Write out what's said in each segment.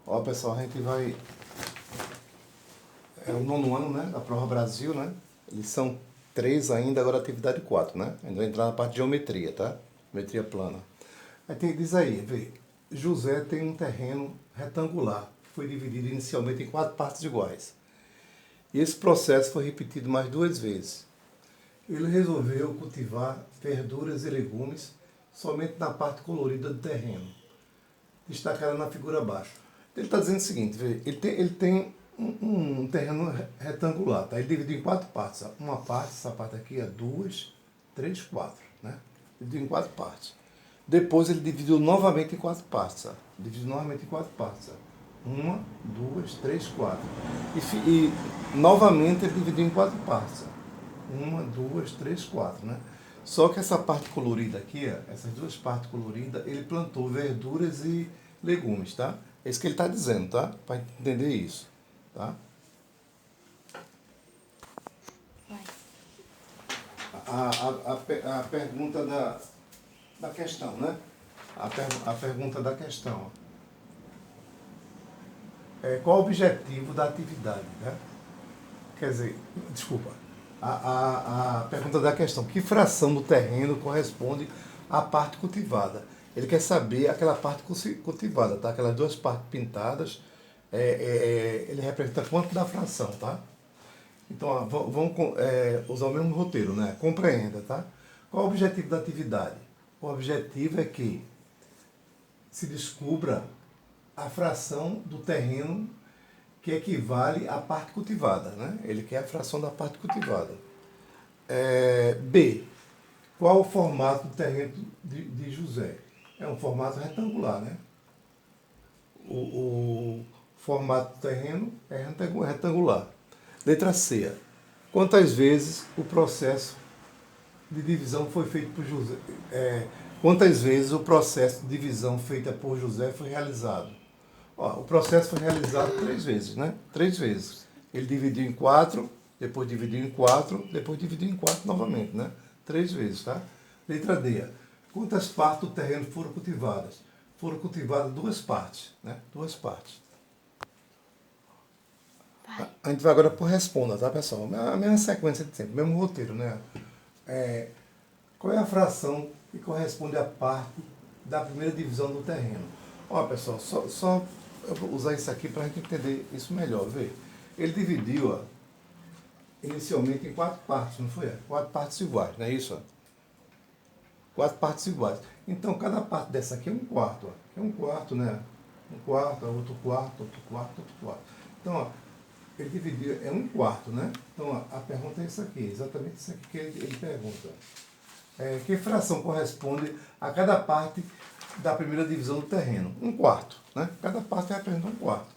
Ó, pessoal, a gente vai... É o nono ano, né, da Prova Brasil, né? Lição 3 ainda, agora atividade 4, né? A gente vai entrar na parte de geometria, tá? Geometria plana. Aí diz aí, vê, José tem um terreno retangular, foi dividido inicialmente em 4 partes iguais. E esse processo foi repetido mais 2 vezes. Ele resolveu cultivar verduras e legumes somente na parte colorida do terreno, destacada na figura abaixo. Ele está dizendo o seguinte, vê, ele tem um terreno retangular, tá? Ele dividiu em 4 partes. Ó. Uma parte, essa parte aqui é 2, 3, 4, né? Dividiu em 4 partes. Depois ele dividiu novamente em 4 partes. Ó. Dividiu novamente em 4 partes. Ó. 1, 2, 3, 4. E novamente ele dividiu em 4 partes. Ó. 1, 2, 3, 4, né? Só que essa parte colorida aqui, ó, essas duas partes coloridas, ele plantou verduras e legumes, tá? É isso que ele está dizendo, tá? Para entender isso, tá? Vai. A pergunta da questão, né? A pergunta da questão. Qual o objetivo da atividade, né? Quer dizer, desculpa. A pergunta da questão, que fração do terreno corresponde à parte cultivada? Ele quer saber aquela parte cultivada, tá? Aquelas duas partes pintadas, ele representa quanto da fração, tá? Então, ó, vamos usar o mesmo roteiro, né? Compreenda, tá? Qual o objetivo da atividade? O objetivo é que se descubra a fração do terreno que equivale à parte cultivada, né? Ele quer a fração da parte cultivada. B. Qual o formato do terreno de José? É um formato retangular, né? O formato do terreno é retangular. Letra C. Quantas vezes o processo de divisão foi feito por José? Quantas vezes o processo de divisão feita por José foi realizado? Ó, o processo foi realizado 3 vezes, né? 3 vezes. Ele dividiu em 4, depois dividiu em 4, depois dividiu em 4 novamente, né? 3 vezes, tá? Letra D. Quantas partes do terreno foram cultivadas? Foram cultivadas 2 partes, né? 2 partes. Vai. A gente vai agora por responda, tá, pessoal? A mesma sequência de sempre, mesmo roteiro, né? Qual é a fração que corresponde à parte da primeira divisão do terreno? Ó, pessoal, só eu vou usar isso aqui para a gente entender isso melhor, vê? Ele dividiu, ó, inicialmente em 4 partes, não foi? 4 partes iguais, não é isso? Ó? 4 partes iguais. Então, cada parte dessa aqui é um quarto, ó. É um quarto, né? Um quarto, outro quarto, outro quarto, outro quarto. Então, ó, ele dividiu, é um quarto, né? Então, ó, a pergunta é isso aqui, exatamente isso aqui que ele pergunta. Que fração corresponde a cada parte da primeira divisão do terreno? Um quarto, né? Cada parte representa um quarto,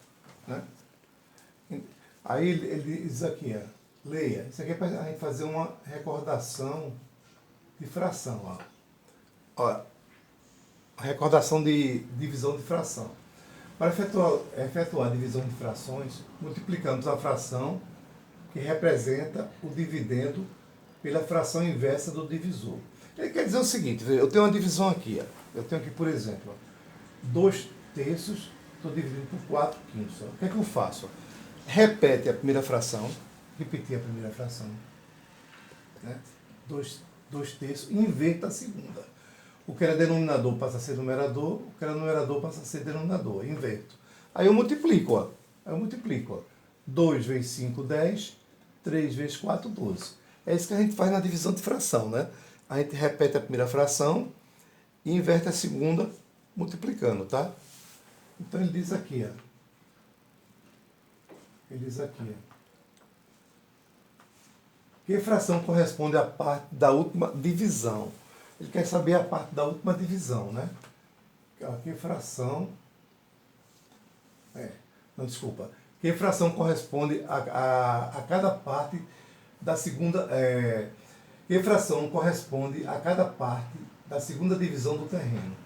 né? Aí ele diz aqui, ó, leia. Isso aqui é para a gente fazer uma recordação de fração, ó. Ó, recordação de divisão de fração. Para efetuar a divisão de frações, multiplicamos a fração que representa o dividendo pela fração inversa do divisor. Ele quer dizer o seguinte, eu tenho uma divisão aqui, ó. Eu tenho aqui, por exemplo, 2 terços, estou dividindo por 4 quintos. Ó. O que é que eu faço? Repete a primeira fração, repetir a primeira fração, né? 2 terços, e inverta a segunda. O que era denominador passa a ser numerador, o que era numerador passa a ser denominador, inverto. Aí eu multiplico, ó. 2 vezes 5, 10, 3 vezes 4, 12. É isso que a gente faz na divisão de fração, né? A gente repete a primeira fração e inverte a segunda multiplicando, tá? Então ele diz aqui, ó. Ele diz aqui, ó. Que fração corresponde à parte da última divisão? Ele quer saber a parte da última divisão, né? Que fração... Não, desculpa. Que fração corresponde a cada parte da segunda... que fração corresponde a cada parte da segunda divisão do terreno?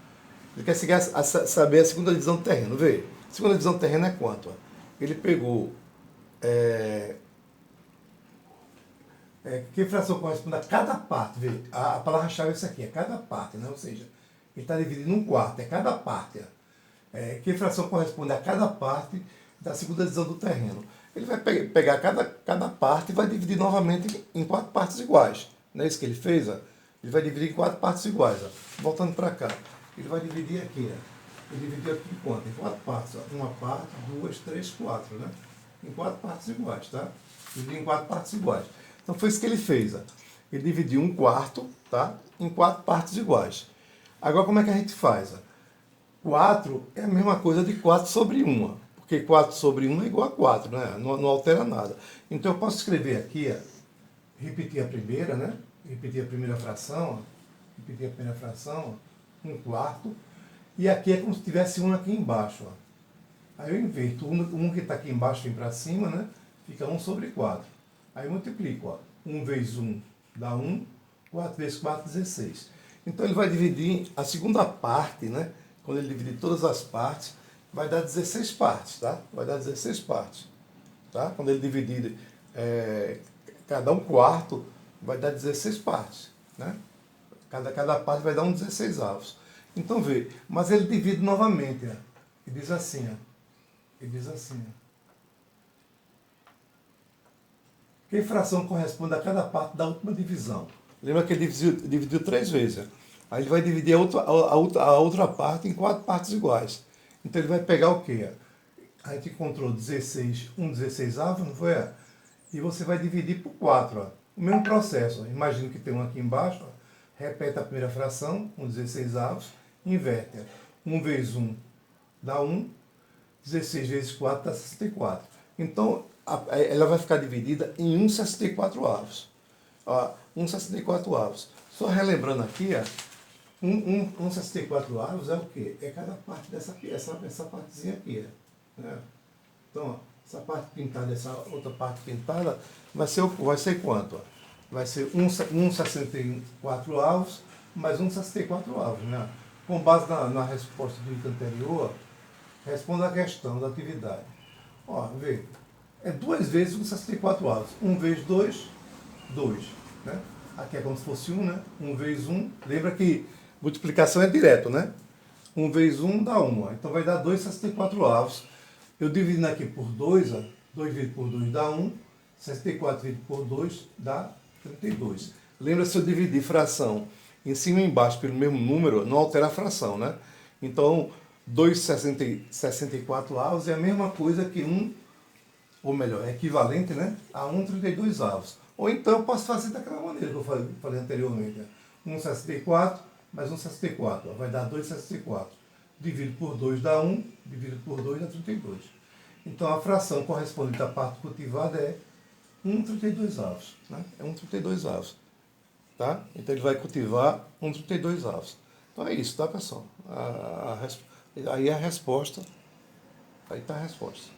Ele quer saber a segunda divisão do terreno. Vê, a segunda divisão do terreno é quanto? Ó? Ele pegou... que fração corresponde a cada parte? Vê, a palavra-chave é isso aqui, é cada parte, né? Ou seja, ele está dividindo um quarto, é cada parte. Ó. Que fração corresponde a cada parte da segunda divisão do terreno. Ele vai pegar cada parte e vai dividir novamente em 4 partes iguais. Não é isso que ele fez? Ó? Ele vai dividir em 4 partes iguais. Ó. Voltando para cá. Ele vai dividir aqui. Ó. Ele dividiu aqui em quanto? Em 4 partes. Ó. Uma parte, 2, 3, 4. Né? Em 4 partes iguais. Tá? Dividiu em 4 partes iguais. Então foi isso que ele fez. Ó. Ele dividiu 1/4, tá? Em 4 partes iguais. Agora como é que a gente faz? Ó? 4 é a mesma coisa de 4 sobre 1. Ó. Porque 4 sobre 1 é igual a 4, né? Não altera nada. Então eu posso escrever aqui, ó, repetir a primeira, né? Repetir a primeira fração, ó, repetir a primeira fração, ó, 1/4. E aqui é como se tivesse 1 aqui embaixo. Ó. Aí eu inverto, 1 que está aqui embaixo vem para cima, né? Fica 1 sobre 4. Aí eu multiplico, ó, 1 vezes 1 dá 1, 4 vezes 4, 16. Então ele vai dividir a segunda parte, né? Quando ele dividir todas as partes, vai dar 16 partes, tá? Vai dar 16 partes, tá? Quando ele dividir cada 1/4, vai dar 16 partes, né? Cada parte vai dar um 16 avos. Então vê, mas ele divide novamente, ó. E diz assim, ó. E diz assim, ó. Que fração corresponde a cada parte da última divisão? Lembra que ele dividiu 3 vezes, ó. Aí ele vai dividir a outra parte em 4 partes iguais. Então ele vai pegar o quê? A gente encontrou 16, 16 avos, não foi? E você vai dividir por 4. Ó. O mesmo processo. Ó. Imagina que tem um aqui embaixo. Ó. Repete a primeira fração, 16 avos, inverte. Ó. 1 vezes 1 dá 1, 16 vezes 4 dá 64. Então ela vai ficar dividida em 1,64 avos. Ó, 1,64 avos. Só relembrando aqui, ó. 1,64 avos é o quê? É cada parte essa partezinha aqui. Né? Então, ó, essa parte pintada, essa outra parte pintada, vai ser quanto? Ó? Vai ser 1,64 avos mais 1,64 avos. Né? Com base na resposta do item anterior, responda a questão da atividade. Ó, vê, é 2 vezes 1,64 avos. 1 vezes 2, 2. Né? Aqui é como se fosse 1, né? 1 vezes 1. Lembra que multiplicação é direto, né? 1 vezes 1 dá 1. Ó. Então vai dar 2,64 avos. Eu dividindo aqui por 2, ó, 2 vezes por 2 dá 1. 64 vezes por 2 dá 32. Lembra, se eu dividir fração em cima e embaixo pelo mesmo número, não altera a fração, né? Então, 2,64 avos é a mesma coisa que 1, ou melhor, é equivalente, né, a 1,32 avos. Ou então eu posso fazer daquela maneira que eu falei anteriormente. 1,64 mais 1,64. Vai dar 2,64. Dividido por 2 dá 1, dividido por 2 dá 32. Então a fração correspondente à parte cultivada é 1,32 avos. Né? É 1,32 avos. Tá? Então ele vai cultivar 1,32 avos. Então é isso, tá, pessoal? Aí a resposta, aí está a resposta.